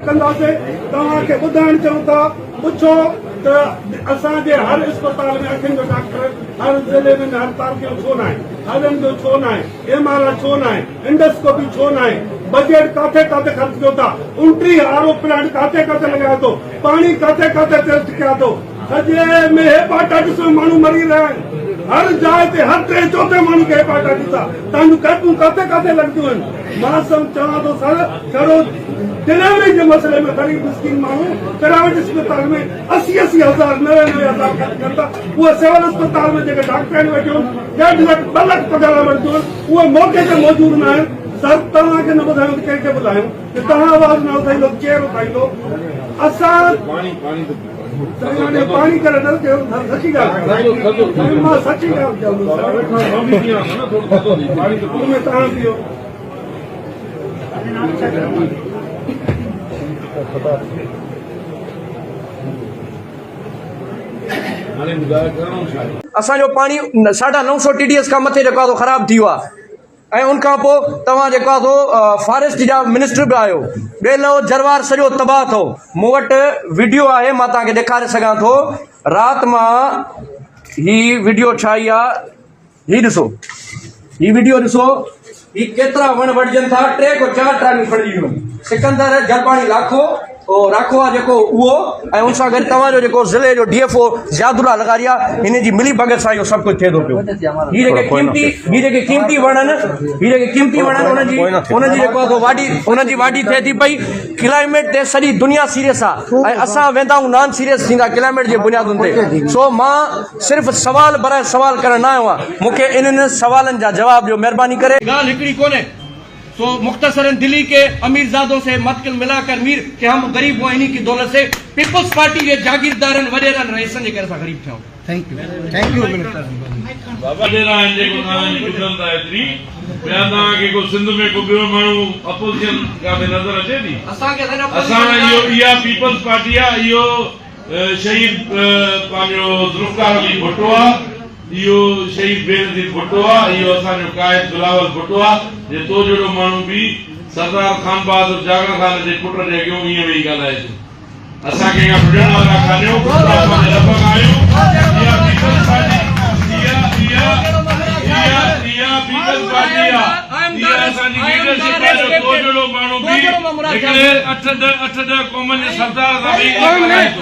कंदासीं तव्हांखे ॿुधाइण चाहियूं था पुछो त असांजे हर अस्पताल में अखियुनि जो डॉक्टर हर ज़िले में हर तालुके में छो न आहे हॾनि जो छो न आहे MRI छो न आहे इंडोस्कोपी छो न आहे बजट काथे काथे ख़र्च कयो था 29 RO प्लांट काथे काथे लॻाए थो पाणी काथे काथे टेस्ट कया थो सॼे में हेपाटाइटिस में माण्हू मरी रहिया आहिनि हर जाइ ते हर टे चौथे माण्हू खे हेपाटाइटिस आहे तव्हांजूं कैंपूं काथे काथे लॻंदियूं आहिनि मां चवां थो सर छड़ो डिलीवरी के मसले में गरीब मिस्किन माण्हू प्राइवेट अस्पताल में 80,000 90,000 ख़र्च करता उहे सिविल अस्पताल में जेके डॉक्टर आहिनि वेठियूं 1.5 लाख 2 लाख पघार वठंदियूं आहिनि उहे मौक़े ते मौजूद न आहिनि सर तव्हांखे न ॿुधायूं त कंहिंखे ॿुधायूं कि तव्हां आवाज़ न उठाईंदो केरु उठाईंदो असां पाणी करे न कयो सची ॻाल्हि मां सची ॻाल्हि चवंदुसि तव्हां पियो असांजो पाणी 950 TDS खां मथे जेको आहे ख़राब थी वियो आहे ऐं उनखां पोइ तव्हां जेको आहे फॉरेस्ट जा मिनिस्टर बि आहियो ॿेलो जरवार सॼो तबाह थियो मूं वटि वीडियो आहे मां तव्हांखे ॾेखारे सघां थो राति मां ही वीडियो छा आई आहे ही ॾिसो ही वीडियो ॾिसो ही केतिरा वण वढजनि था 3 खां 4 ट्रालियूं खणिजी वियूं सिकंदर जलपाणी राखो आहे जेको उहो ऐं उन सां गॾु तव्हांजो जेको ज़िले जो DFO ज़ियादुल्ला लगारिया हिन जी मिली भगत सां इहो सभु कुझु थिए थो पियो ही जेके कीमती वण आहिनि उन्हनि जी जेको आहे उन्हनि जी वाढी थिए थी पई क्लाइमेट ते सॼी दुनिया सीरियस आहे ऐं असां वेंदा आहियूं नॉन सीरियस थींदा क्लाइमेट जे बुनियादुनि ते सो मां सिर्फ़ु सवाल बराए सवाल करण न आयो आहियां मूंखे इन्हनि सवालनि जा जवाब ॾियो महिरबानी करे ॻाल्हि हिकिड़ी कोन्हे तो मुख्तसरन दिल्ली के अमीरजादों से मतकल मिलाकर मीर कि हम गरीब हुआ इन्हीं की दौलत से पीपल्स पार्टी के जागीरदारन वडेरन रईसन जे करे सा गरीब थिया थैंक यू मिनिस्टर बाबा देरा जे को नाम गुजरंदा एतरी बयाना के को सिंध में को बियो मानू अपोजिशन का में नजर अचे थी असा यो पीपल्स पार्टी आ यो शहीद पाजो जुल्फकार अली भुट्टो इहो शहीद बेनज़ीर भुट्टो आहे इहो असांजो क़ाइद बिलावल भुट्टो आहे जे तो जहिड़ो माण्हू बि सरदार खान बहादुर जागर खान जे पुट जे अॻियां ईअं वेही ॻाल्हाए थो असांखे का बुढ़ण वारा कान्हियो लॻभॻि आहियूं इहा पीपल्स पार्टी इहा पीपल्स पार्टी आहे इहा असांजी लीडरशिप आहे जो तो जहिड़ो माण्हू बि हिकिड़े 8-10 क़ौमनि जे सरदार सां वेही ॻाल्हाए थो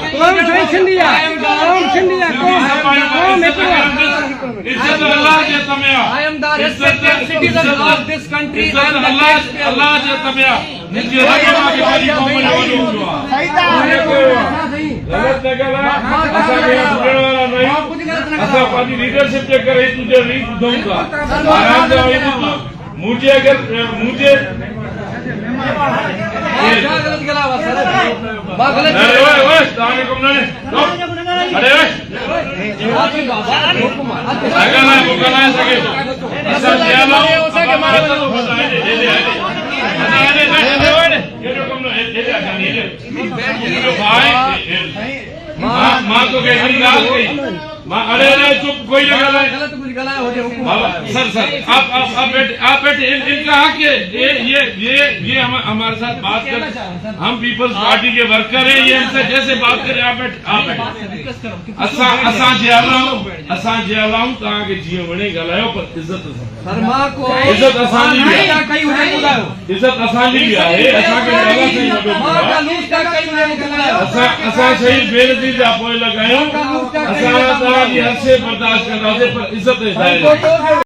इज्जत अल्लाह जे तमिया I am the respected citizen of this country I am the अल्लाह जे तमिया निजी रगमा के बड़ी कौम ने वणो हुआ गलत लॻल असां के बुढ़ण वारा नहीं असां पंहिंजी लीडरशिप जे करे तुझे रीत ॿुधूं था आराम सां मुझे अगर मुझे अरे मां तो अरे चुप कोई ना सर आप बैठे इनका हक है ये हमारे साथ बात कर हम पीपल्स पार्टी के वर्कर हैं ये हमसे जैसे बात करें आप बैठ असां जे अलाऊं तव्हां खे जीअं वणे ॻाल्हायो पर इज़त इज़त असांजी बि आहे असां सही बेनज़ीर जा पोइ लॻायूं असां तव्हांजी हर शइ बर्दाश्त कंदासीं पर इज़त